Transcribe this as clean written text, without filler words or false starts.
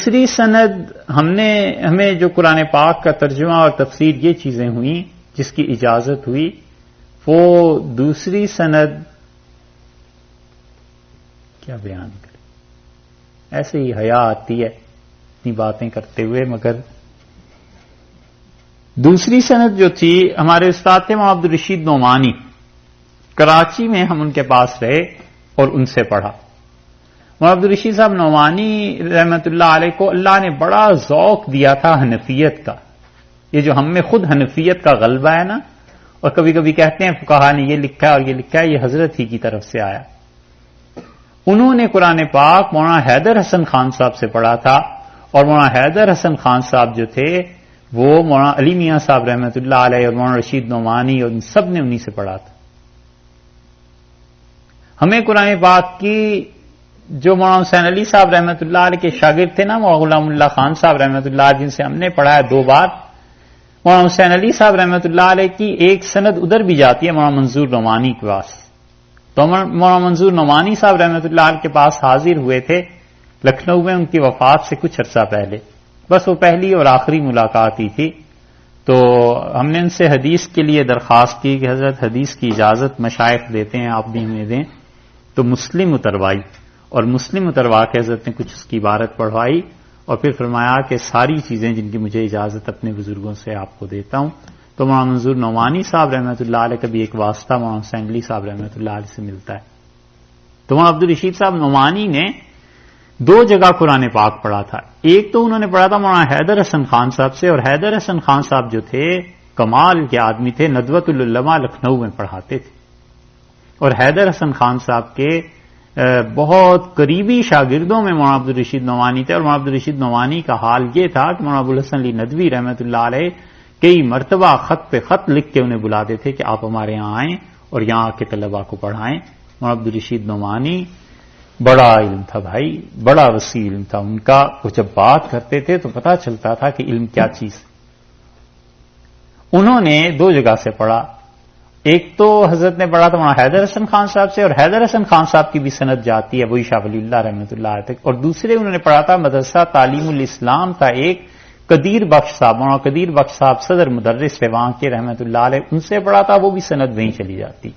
دوسری سند ہمیں جو قرآن پاک کا ترجمہ اور تفسیر یہ چیزیں ہوئیں جس کی اجازت ہوئی، وہ دوسری سند کیا بیان کرے، ایسے ہی حیا آتی ہے اتنی باتیں کرتے ہوئے، مگر دوسری سند جو تھی ہمارے استاد تھے محمد عبدالرشید نعمانی، کراچی میں ہم ان کے پاس رہے اور ان سے پڑھا۔ محمد عبدالرشید صاحب نعمانی رحمت اللہ علیہ کو اللہ نے بڑا ذوق دیا تھا حنفیت کا، یہ جو ہم میں خود حنفیت کا غلبہ ہے نا، اور کبھی کبھی کہتے ہیں فقہا نے یہ لکھا ہے اور یہ لکھا ہے، یہ حضرت ہی کی طرف سے آیا۔ انہوں نے قرآن پاک مولانا حیدر حسن خان صاحب سے پڑھا تھا، اور مولانا حیدر حسن خان صاحب جو تھے وہ مولانا علی میاں صاحب رحمت اللہ علیہ اور مولانا رشید نعمانی اور ان سب نے انہی سے پڑھا تھا۔ ہمیں قرآن پاک کی جو مولانا حسین علی صاحب رحمت اللہ علیہ کے شاگرد تھے نا، مولانا غلام اللہ خان صاحب رحمت اللہ علیہ، جن سے ہم نے پڑھا ہے 2 بار، مولانا حسین علی صاحب رحمت اللہ علیہ کی ایک سند ادھر بھی جاتی ہے مولانا منظور نعمانی کے پاس۔ تو مولانا منظور نعمانی صاحب رحمت اللہ علیہ کے پاس حاضر ہوئے تھے لکھنؤ میں ان کی وفات سے کچھ عرصہ پہلے، بس وہ پہلی اور آخری ملاقات ہی تھی۔ تو ہم نے ان سے حدیث کے لیے درخواست کی کہ حضرت حدیث کی اجازت مشائخ دیتے ہیں، آپ بھی ہمیں دیں، تو مسلم اتروائی، اور مسلم اتروا کے حضرت نے کچھ اس کی عبارت پڑھوائی، اور پھر فرمایا کہ ساری چیزیں جن کی مجھے اجازت اپنے بزرگوں سے آپ کو دیتا ہوں۔ تو مولانا منظور نعمانی صاحب رحمۃ اللہ علیہ کا بھی ایک واسطہ مولانا حسین علی صاحب رحمۃ اللہ علیہ سے ملتا ہے۔ تو مولانا عبدالرشید صاحب نعمانی نے 2 جگہ قرآن پاک پڑھا تھا، ایک تو انہوں نے پڑھا تھا مولانا حیدر حسن خان صاحب سے، اور حیدر حسن خان صاحب جو تھے کمال کے آدمی تھے، ندوۃ العلماء لکھنؤ میں پڑھاتے تھے، اور حیدر حسن خان صاحب کے بہت قریبی شاگردوں میں مولانا عبدالرشید نعمانی تھے، اور مولانا عبدالرشید نعمانی کا حال یہ تھا کہ مولانا ابوالحسن علی ندوی رحمۃ اللہ علیہ کئی مرتبہ خط پہ خط لکھ کے انہیں بلاتے تھے کہ آپ ہمارے یہاں آئیں اور یہاں آ کے طلباء کو پڑھائیں۔ مولانا عبدالرشید نعمانی بڑا علم تھا بھائی، بڑا وسیع علم تھا ان کا، وہ جب بات کرتے تھے تو پتہ چلتا تھا کہ علم کیا چیز۔ انہوں نے 2 جگہ سے پڑھا، ایک تو حضرت نے پڑھا تھا مولانا حیدر حسن خان صاحب سے، اور حیدر حسن خان صاحب کی بھی سند جاتی ہے وہی شاہ ولی اللہ رحمۃ اللہ علیہ تک، اور دوسرے انہوں نے پڑھا تھا مدرسہ تعلیم الاسلام تھا ایک، قدیر بخش صاحب، مولانا قدیر بخش صاحب صدر مدرس وہاں کے رحمۃ اللہ علیہ، ان سے پڑھا تھا، وہ بھی سند وہیں چلی جاتی۔